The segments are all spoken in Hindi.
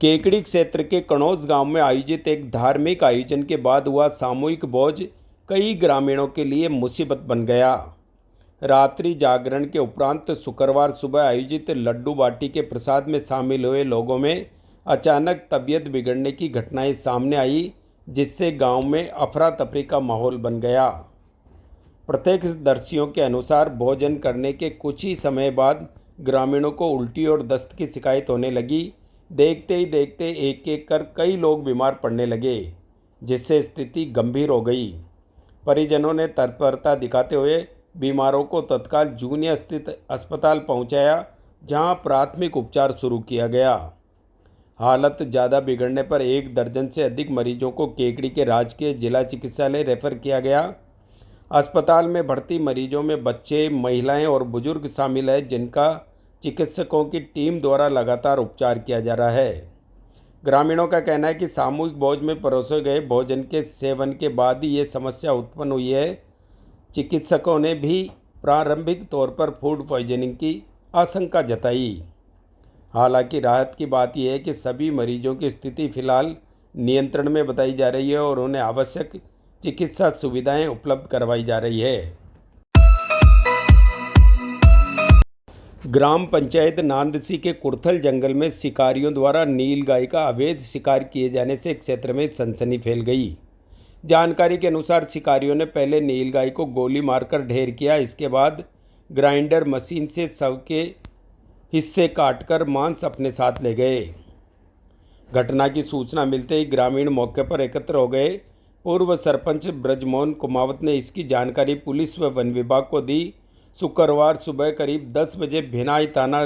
केकड़ी क्षेत्र के कणौज गांव में आयोजित एक धार्मिक आयोजन के बाद हुआ सामूहिक भोज कई ग्रामीणों के लिए मुसीबत बन गया। रात्रि जागरण के उपरांत शुक्रवार सुबह आयोजित लड्डू बाटी के प्रसाद में शामिल हुए लोगों में अचानक तबीयत बिगड़ने की घटनाएं सामने आई, जिससे गांव में अफरा तफरी का माहौल बन गया। प्रत्यक्षदर्शियों के अनुसार भोजन करने के कुछ ही समय बाद ग्रामीणों को उल्टी और दस्त की शिकायत होने लगी। देखते ही देखते एक एक कर कई लोग बीमार पड़ने लगे, जिससे स्थिति गंभीर हो गई। परिजनों ने तत्परता दिखाते हुए बीमारों को तत्काल जूनिया स्थित अस्पताल पहुंचाया, जहां प्राथमिक उपचार शुरू किया गया। हालत ज़्यादा बिगड़ने पर 1 दर्जन से अधिक मरीजों को केकड़ी के राजकीय जिला चिकित्सालय रेफर किया गया। अस्पताल में भर्ती मरीजों में बच्चे, महिलाएं और बुजुर्ग शामिल हैं, जिनका चिकित्सकों की टीम द्वारा लगातार उपचार किया जा रहा है। ग्रामीणों का कहना है कि सामूहिक भोज में परोसे गए भोजन के सेवन के बाद ही ये समस्या उत्पन्न हुई है। चिकित्सकों ने भी प्रारंभिक तौर पर फूड पॉइजनिंग की आशंका जताई। हालांकि राहत की बात यह है कि सभी मरीजों की स्थिति फिलहाल नियंत्रण में बताई जा रही है और उन्हें आवश्यक चिकित्सा सुविधाएं उपलब्ध करवाई जा रही है। ग्राम पंचायत नांदसी के कुर्थल जंगल में शिकारियों द्वारा नीलगाय का अवैध शिकार किए जाने से क्षेत्र में सनसनी फैल गई। जानकारी के अनुसार शिकारियों ने पहले नीलगाय को गोली मारकर ढेर किया। इसके बाद ग्राइंडर मशीन से शव के हिस्से काटकर मांस अपने साथ ले गए। घटना की सूचना मिलते ही ग्रामीण मौके पर एकत्र हो गए। पूर्व सरपंच ब्रजमोहन कुमावत ने इसकी जानकारी पुलिस व वन विभाग को दी। शुक्रवार सुबह करीब 10 बजे भिनाई थाना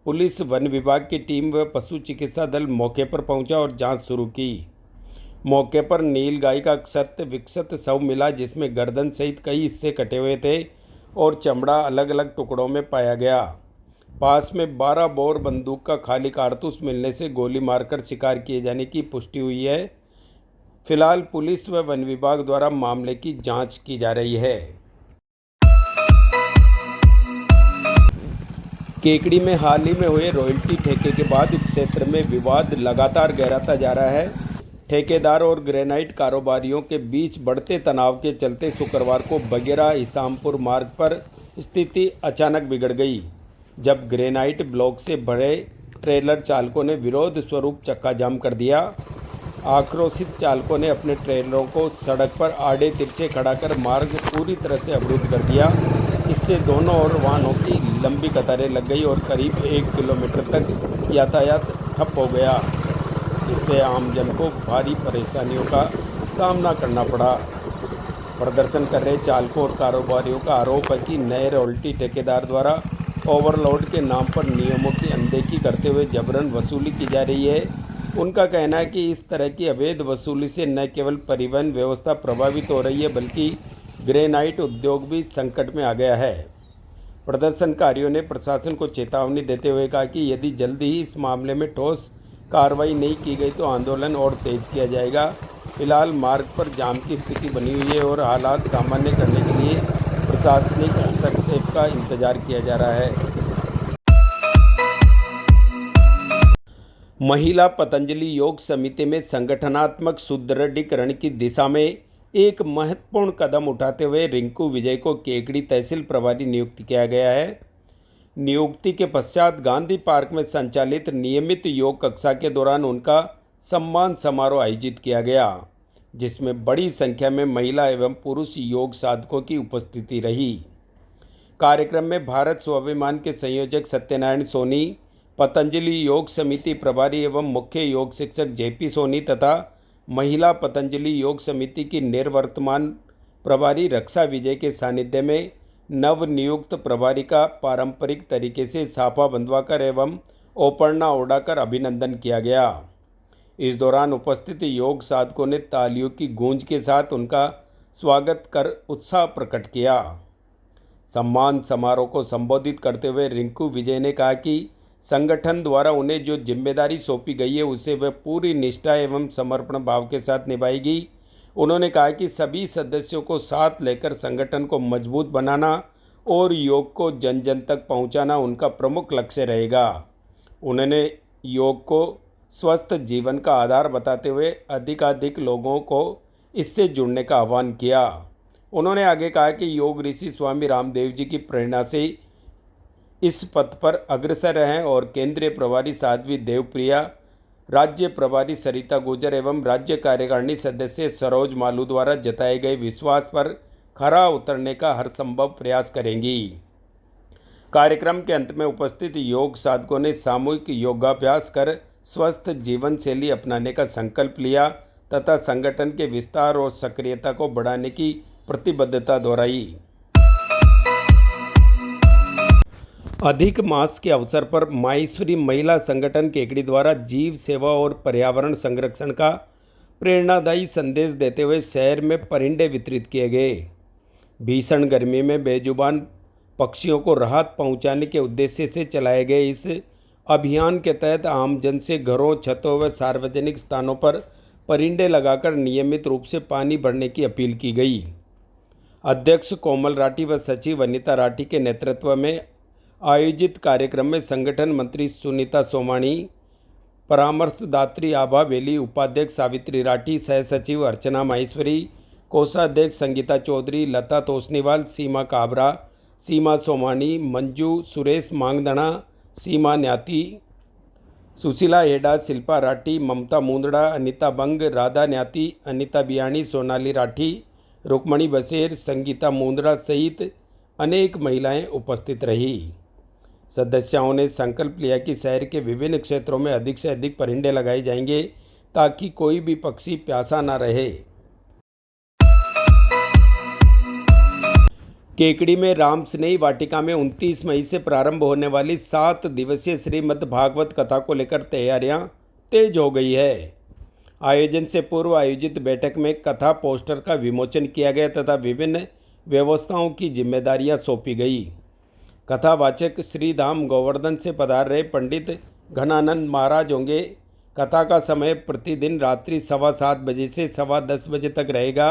पुलिस, वन विभाग की टीम व पशु चिकित्सा दल मौके पर पहुंचा और जांच शुरू की। मौके पर नीलगाय का क्षत विक्षत शव मिला, जिसमें गर्दन सहित कई हिस्से कटे हुए थे और चमड़ा अलग अलग टुकड़ों में पाया गया। पास में 12 बोर बंदूक का खाली कारतूस मिलने से गोली मारकर शिकार किए जाने की पुष्टि हुई है। फिलहाल पुलिस व वन विभाग द्वारा मामले की जांच की जा रही है। केकड़ी में हाल ही में हुए रॉयल्टी ठेके के बाद क्षेत्र में विवाद लगातार गहराता जा रहा है। ठेकेदार और ग्रेनाइट कारोबारियों के बीच बढ़ते तनाव के चलते शुक्रवार को बगेरा इसामपुर मार्ग पर स्थिति अचानक बिगड़ गई, जब ग्रेनाइट ब्लॉक से भरे ट्रेलर चालकों ने विरोध स्वरूप चक्का जाम कर दिया। आक्रोशित चालकों ने अपने ट्रेलरों को सड़क पर आड़े तिरछे खड़ा कर मार्ग पूरी तरह से अवरुद्ध कर दिया। इससे दोनों ओर वाहनों की लंबी कतारें लग गई और करीब 1 किलोमीटर तक यातायात ठप हो गया। इससे आमजन को भारी परेशानियों का सामना करना पड़ा। प्रदर्शन कर रहे चालकों और कारोबारियों का आरोप है कि नए रॉयल्टी ठेकेदार द्वारा ओवरलोड के नाम पर नियमों की अनदेखी करते हुए जबरन वसूली की जा रही है। उनका कहना है कि इस तरह की अवैध वसूली से न केवल परिवहन व्यवस्था प्रभावित हो रही है, बल्कि ग्रेनाइट उद्योग भी संकट में आ गया है। प्रदर्शनकारियों ने प्रशासन को चेतावनी देते हुए कहा कि यदि जल्दी ही इस मामले में ठोस कार्रवाई नहीं की गई तो आंदोलन और तेज किया जाएगा। फिलहाल मार्ग पर जाम की स्थिति बनी हुई है और हालात सामान्य करने के लिए प्रशासनिक हस्तक्षेप का इंतजार किया जा रहा है। महिला पतंजलि योग समिति में संगठनात्मक सुदृढ़ीकरण की दिशा में एक महत्वपूर्ण कदम उठाते हुए रिंकू विजय को केकड़ी तहसील प्रभारी नियुक्त किया गया है। नियुक्ति के पश्चात गांधी पार्क में संचालित नियमित योग कक्षा के दौरान उनका सम्मान समारोह आयोजित किया गया, जिसमें बड़ी संख्या में महिला एवं पुरुष योग साधकों की उपस्थिति रही। कार्यक्रम में भारत स्वाभिमान के संयोजक सत्यनारायण सोनी, पतंजलि योग समिति प्रभारी एवं मुख्य योग शिक्षक जेपी सोनी तथा महिला पतंजलि योग समिति की निर्वर्तमान प्रभारी रक्षा विजय के सानिध्य में नवनियुक्त प्रभारी का पारंपरिक तरीके से साफा बंधवाकर एवं ओपरना ओढ़ाकर अभिनंदन किया गया। इस दौरान उपस्थित योग साधकों ने तालियों की गूंज के साथ उनका स्वागत कर उत्साह प्रकट किया। सम्मान समारोह को संबोधित करते हुए रिंकू विजय ने कहा कि संगठन द्वारा उन्हें जो जिम्मेदारी सौंपी गई है उसे वह पूरी निष्ठा एवं समर्पण भाव के साथ निभाएगी। उन्होंने कहा कि सभी सदस्यों को साथ लेकर संगठन को मजबूत बनाना और योग को जन जन तक पहुंचाना उनका प्रमुख लक्ष्य रहेगा। उन्होंने योग को स्वस्थ जीवन का आधार बताते हुए अधिकाधिक लोगों को इससे जुड़ने का आह्वान किया। उन्होंने आगे कहा कि योग ऋषि स्वामी रामदेव जी की प्रेरणा से इस पथ पर अग्रसर हैं और केंद्रीय प्रभारी साध्वी देवप्रिया, राज्य प्रभारी सरिता गुर्जर एवं राज्य कार्यकारिणी सदस्य सरोज मालू द्वारा जताए गए विश्वास पर खरा उतरने का हर संभव प्रयास करेंगी। कार्यक्रम के अंत में उपस्थित योग साधकों ने सामूहिक योगाभ्यास कर स्वस्थ जीवन शैली अपनाने का संकल्प लिया तथा संगठन के विस्तार और सक्रियता को बढ़ाने की प्रतिबद्धता दोहराई। अधिक मास के अवसर पर माहेश्वरी महिला संगठन केकड़ी द्वारा जीव सेवा और पर्यावरण संरक्षण का प्रेरणादायी संदेश देते हुए शहर में परिंदे वितरित किए गए। भीषण गर्मी में बेजुबान पक्षियों को राहत पहुंचाने के उद्देश्य से चलाए गए इस अभियान के तहत आमजन से घरों, छतों व सार्वजनिक स्थानों पर परिंदे लगाकर नियमित रूप से पानी भरने की अपील की गई। अध्यक्ष कोमल राठी व सचिव अनिता राठी के नेतृत्व में आयोजित कार्यक्रम में संगठन मंत्री सुनीता सोमानी, परामर्शदात्री आभा वेली, उपाध्यक्ष सावित्री राठी, सह सचिव अर्चना माहेश्वरी, कोषाध्यक्ष संगीता चौधरी, लता तोसनीवाल, सीमा काबरा, सीमा सोमानी, मंजू सुरेश मांगदणा, सीमा न्याती, सुशीला हेडा, शिल्पा राठी, ममता मुंदड़ा, अनिता बंग, राधा न्याती, अनिता बियाणी, सोनाली राठी, रुक्मणी बसेर, संगीता मुंदड़ा सहित अनेक महिलाएं उपस्थित रही। सदस्यों ने संकल्प लिया कि शहर के विभिन्न क्षेत्रों में अधिक से अधिक परिंदे लगाए जाएंगे ताकि कोई भी पक्षी प्यासा न रहे। केकड़ी में राम स्नेही वाटिका में 29 मई से प्रारंभ होने वाली 7 दिवसीय श्रीमद् भागवत कथा को लेकर तैयारियां तेज हो गई है। आयोजन से पूर्व आयोजित बैठक में कथा पोस्टर का विमोचन किया गया तथा विभिन्न व्यवस्थाओं की जिम्मेदारियां सौंपी गई। कथावाचक श्री धाम गोवर्धन से पधार रहे पंडित घनानंद महाराज होंगे। कथा का समय प्रतिदिन रात्रि 7:15 बजे से 10:15 बजे तक रहेगा।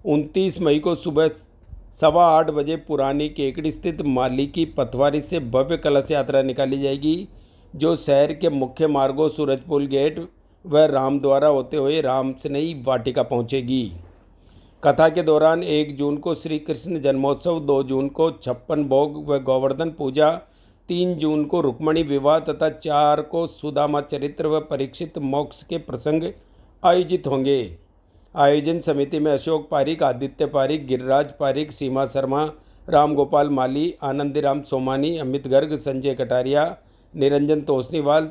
29 मई को सुबह 8:15 बजे पुरानी केकड़ी स्थित माली की पथवारी से भव्य कलश यात्रा निकाली जाएगी, जो शहर के मुख्य मार्गों सूरजपुल गेट व रामद्वारा होते हुए राम स्नेही वाटिका पहुंचेगी। कथा के दौरान 1 जून को श्री कृष्ण जन्मोत्सव, 2 जून को 56 भोग व गोवर्धन पूजा, 3 जून को रुक्मणी विवाह तथा 4 को सुदामा चरित्र व परीक्षित मोक्ष के प्रसंग आयोजित होंगे। आयोजन समिति में अशोक पारिक, आदित्य पारिक, गिरिराज पारिक, सीमा शर्मा, रामगोपाल माली, आनंदीराम सोमानी, अमित गर्ग, संजय कटारिया, निरंजन तोसनीवाल,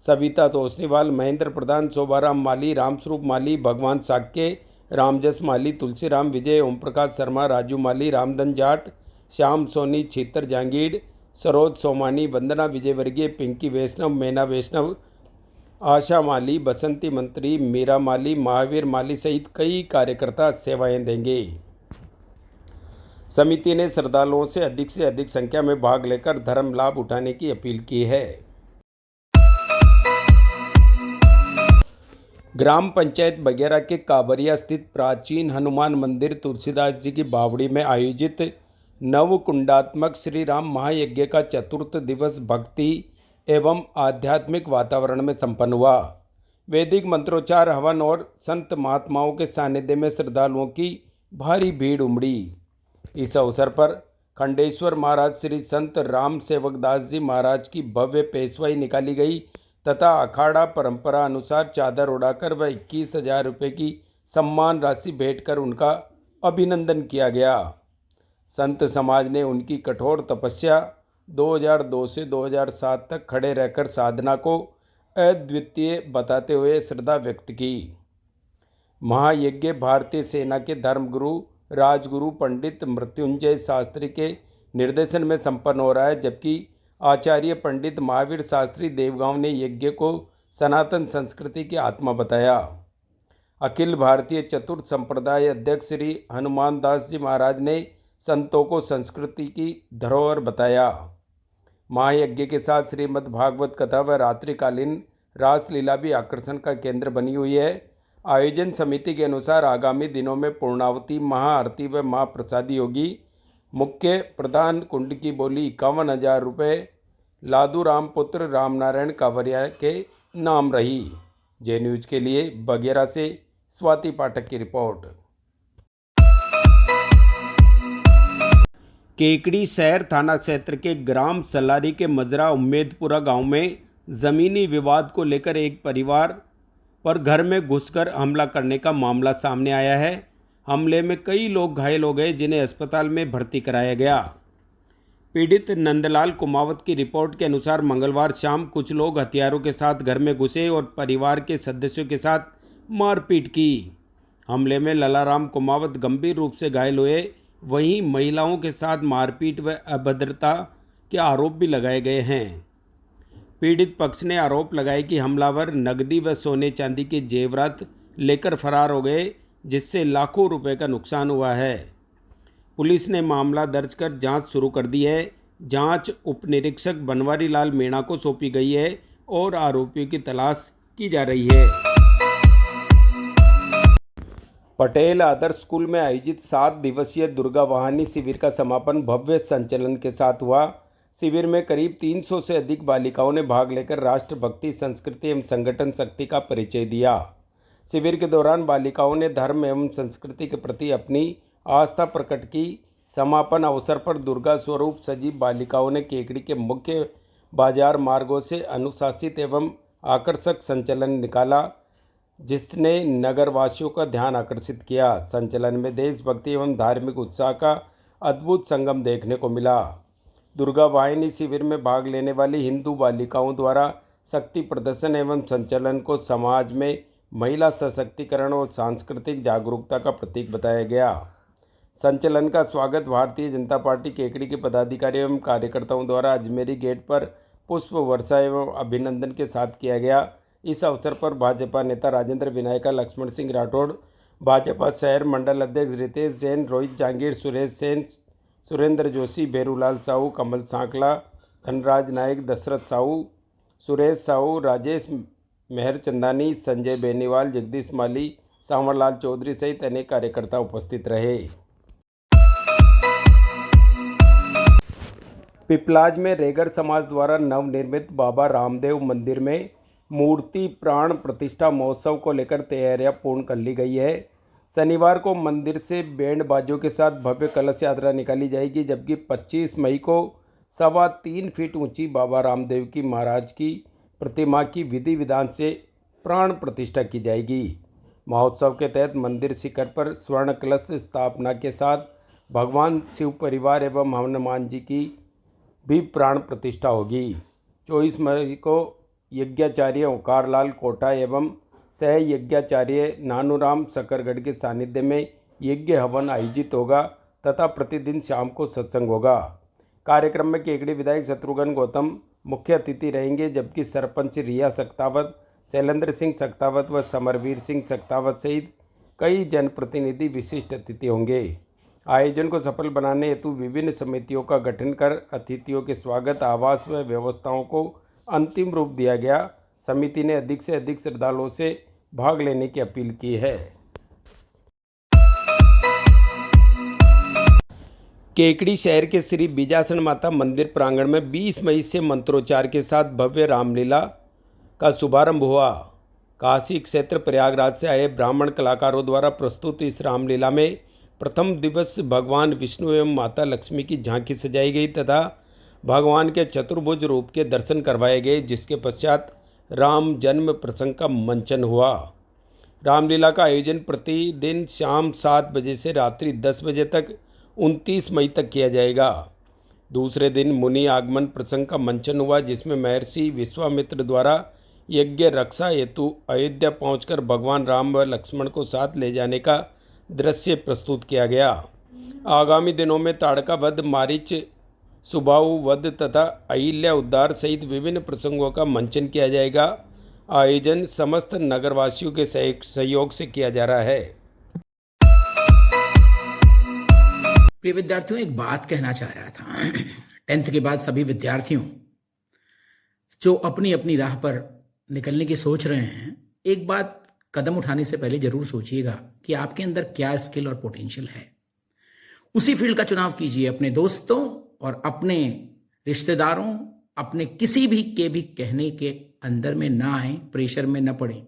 सविता तोसनीवाल, महेंद्र प्रधान, शोभाराम माली, रामस्वरूप माली, भगवान साक्य, रामजस माली, तुलसीराम विजय, ओम प्रकाश शर्मा, राजू माली, रामधन जाट, श्याम सोनी, छीतर जांगीड़, सरोज सोमानी, वंदना विजयवर्गीय, पिंकी वैष्णव, मैना वैष्णव, आशा माली, बसंती मंत्री, मीरा माली, महावीर माली सहित कई कार्यकर्ता सेवाएं देंगे। समिति ने श्रद्धालुओं से अधिक संख्या में भाग लेकर धर्म लाभ उठाने की अपील की है। ग्राम पंचायत बगेरा के काबरिया स्थित प्राचीन हनुमान मंदिर तुलसीदास जी की बावड़ी में आयोजित नवकुंडात्मक श्री राम महायज्ञ का चतुर्थ दिवस भक्ति एवं आध्यात्मिक वातावरण में संपन्न हुआ। वैदिक मंत्रोच्चार, हवन और संत महात्माओं के सानिध्य में श्रद्धालुओं की भारी भीड़ उमड़ी। इस अवसर पर खंडेश्वर महाराज श्री संत राम सेवक दास जी महाराज की भव्य पेशवाई निकाली गई तथा अखाड़ा परंपरा अनुसार चादर उड़ाकर व 21,000 रुपये की सम्मान राशि भेंट कर उनका अभिनंदन किया गया। संत समाज ने उनकी कठोर तपस्या 2002 से 2007 तक खड़े रहकर साधना को अद्वितीय बताते हुए श्रद्धा व्यक्त की। महायज्ञ भारतीय सेना के धर्मगुरु राजगुरु पंडित मृत्युंजय शास्त्री के निर्देशन में संपन्न हो रहा है, जबकि आचार्य पंडित महावीर शास्त्री देवगांव ने यज्ञ को सनातन संस्कृति की आत्मा बताया। अखिल भारतीय चतुर्थ संप्रदाय अध्यक्ष श्री हनुमान दास जी महाराज ने संतों को संस्कृति की धरोहर बताया। महायज्ञ के साथ श्रीमद् भागवत कथा व रात्रिकालीन रासलीला भी आकर्षण का केंद्र बनी हुई है। आयोजन समिति के अनुसार आगामी दिनों में पूर्णावती, महाआरती व महाप्रसादी होगी। मुख्य प्रधान कुंड की बोली 51,000 रुपये। लादू राम पुत्र रामनारायण कांवरिया के नाम रही। जे न्यूज के लिए बघेरा से स्वाति पाठक की रिपोर्ट। केकड़ी शहर थाना क्षेत्र के ग्राम सलारी के मजरा उम्मेदपुरा गांव में जमीनी विवाद को लेकर एक परिवार पर घर में घुसकर हमला करने का मामला सामने आया है। हमले में कई लोग घायल हो गए, जिन्हें अस्पताल में भर्ती कराया गया। पीड़ित नंदलाल कुमावत की रिपोर्ट के अनुसार मंगलवार शाम कुछ लोग हथियारों के साथ घर में घुसे और परिवार के सदस्यों के साथ मारपीट की। हमले में ललाराम कुमावत गंभीर रूप से घायल हुए। वहीं महिलाओं के साथ मारपीट व अभद्रता के आरोप भी लगाए गए हैं। पीड़ित पक्ष ने आरोप लगाया कि हमलावर नकदी व सोने चांदी के जेवरात लेकर फरार हो गए, जिससे लाखों रुपए का नुकसान हुआ है। पुलिस ने मामला दर्ज कर जांच शुरू कर दी है। जांच उप निरीक्षक बनवारी लाल मीणा को सौंपी गई है और आरोपियों की तलाश की जा रही है। पटेल आदर्श स्कूल में आयोजित 7 दिवसीय दुर्गा वाहिनी शिविर का समापन भव्य संचलन के साथ हुआ। शिविर में करीब 300 से अधिक बालिकाओं ने भाग लेकर राष्ट्रभक्ति, संस्कृति एवं संगठन शक्ति का परिचय दिया। शिविर के दौरान बालिकाओं ने धर्म एवं संस्कृति के प्रति अपनी आस्था प्रकट की। समापन अवसर पर दुर्गा स्वरूप सजी बालिकाओं ने केकड़ी के मुख्य बाजार मार्गों से अनुशासित एवं आकर्षक संचलन निकाला, जिसने नगरवासियों का ध्यान आकर्षित किया। संचलन में देशभक्ति एवं धार्मिक उत्साह का अद्भुत संगम देखने को मिला। दुर्गा वाहिनी शिविर में भाग लेने वाली हिंदू बालिकाओं द्वारा शक्ति प्रदर्शन एवं संचलन को समाज में महिला सशक्तिकरण और सांस्कृतिक जागरूकता का प्रतीक बताया गया। संचलन का स्वागत भारतीय जनता पार्टी केकड़ी के पदाधिकारियों एवं कार्यकर्ताओं द्वारा अजमेरी गेट पर पुष्प वर्षा एवं अभिनंदन के साथ किया गया। इस अवसर पर भाजपा नेता राजेंद्र विनायका, लक्ष्मण सिंह राठौड़, भाजपा शहर मंडल अध्यक्ष रितेश जैन, रोहित जहांगीर, सुरेश सेन, सुरेंद्र जोशी, बेरूलाल साहू, कमल सांकला, धनराज नायक, दशरथ साहू, सुरेश साहू, राजेश मेहरचंदानी, संजय बेनीवाल, जगदीश माली, सांवरलाल चौधरी सहित अनेक कार्यकर्ता उपस्थित रहे। पिपलाज में रेगर समाज द्वारा नवनिर्मित बाबा रामदेव मंदिर में मूर्ति प्राण प्रतिष्ठा महोत्सव को लेकर तैयारियां पूर्ण कर ली गई है। शनिवार को मंदिर से बैंड बाजों के साथ भव्य कलश यात्रा निकाली जाएगी, जबकि 25 मई को 3.25 फीट ऊंची बाबा रामदेव की महाराज की प्रतिमा की विधि विधान से प्राण प्रतिष्ठा की जाएगी। महोत्सव के तहत मंदिर शिखर पर स्वर्ण कलश स्थापना के साथ भगवान शिव परिवार एवं हनुमान जी की भी प्राण प्रतिष्ठा होगी। 24 मई को यज्ञाचार्य ओंकारलाल कोटा एवं सह यज्ञाचार्य नानूराम सकरगढ़ के सानिध्य में यज्ञ हवन आयोजित होगा तथा प्रतिदिन शाम को सत्संग होगा। कार्यक्रम में केकड़ी विधायक शत्रुघ्न गौतम मुख्य अतिथि रहेंगे, जबकि सरपंच रिया सक्तावत, शैलेंद्र सिंह सक्तावत व समरवीर सिंह सक्तावत सहित कई जनप्रतिनिधि विशिष्ट अतिथि होंगे। आयोजन को सफल बनाने हेतु विभिन्न समितियों का गठन कर अतिथियों के स्वागत, आवास व व्यवस्थाओं को अंतिम रूप दिया गया। समिति ने अधिक से अधिक श्रद्धालुओं से भाग लेने की अपील की है। केकड़ी शहर के श्री बीजासन माता मंदिर प्रांगण में 20 मई से मंत्रोच्चार के साथ भव्य रामलीला का शुभारंभ हुआ। काशी क्षेत्र प्रयागराज से आए ब्राह्मण कलाकारों द्वारा प्रस्तुत इस रामलीला में प्रथम दिवस भगवान विष्णु एवं माता लक्ष्मी की झांकी सजाई गई तथा भगवान के चतुर्भुज रूप के दर्शन करवाए गए, जिसके पश्चात राम जन्म प्रसंग का मंचन हुआ। रामलीला का आयोजन प्रतिदिन शाम 7 बजे से रात्रि 10 बजे तक 29 मई तक किया जाएगा। दूसरे दिन मुनि आगमन प्रसंग का मंचन हुआ, जिसमें महर्षि विश्वामित्र द्वारा यज्ञ रक्षा हेतु अयोध्या पहुंचकर भगवान राम व लक्ष्मण को साथ ले जाने का दृश्य प्रस्तुत किया गया। आगामी दिनों में ताड़का वध, मारीच सुबाहु वध तथा अहिल्या उद्धार सहित विभिन्न प्रसंगों का मंचन किया जाएगा। आयोजन समस्त नगरवासियों के सहयोग से किया जा रहा है। प्रिय विद्यार्थियों, एक बात कहना चाह रहा था। 10th के बाद सभी विद्यार्थियों जो अपनी अपनी राह पर निकलने की सोच रहे हैं, एक बात कदम उठाने से पहले जरूर सोचिएगा कि आपके अंदर क्या स्किल और पोटेंशियल है। उसी फील्ड का चुनाव कीजिए। अपने दोस्तों और अपने रिश्तेदारों, अपने किसी भी कहने के अंदर में ना आए, प्रेशर में न पड़े।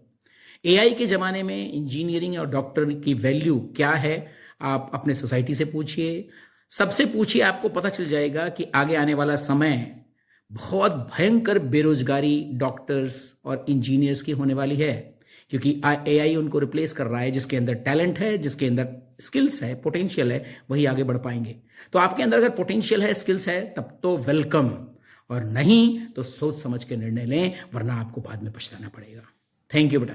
एआई के जमाने में इंजीनियरिंग और डॉक्टर की वैल्यू क्या है, आप अपने सोसाइटी से पूछिए, सबसे पूछिए, आपको पता चल जाएगा कि आगे आने वाला समय बहुत भयंकर बेरोजगारी डॉक्टर्स और इंजीनियर्स की होने वाली है, क्योंकि एआई उनको रिप्लेस कर रहा है। जिसके अंदर टैलेंट है, जिसके अंदर स्किल्स है, पोटेंशियल है, वही आगे बढ़ पाएंगे। तो आपके अंदर अगर पोटेंशियल है, स्किल्स है, तब तो वेलकम, और नहीं तो सोच समझ के निर्णय लें, वरना आपको बाद में पछताना पड़ेगा। थैंक यू बेटा।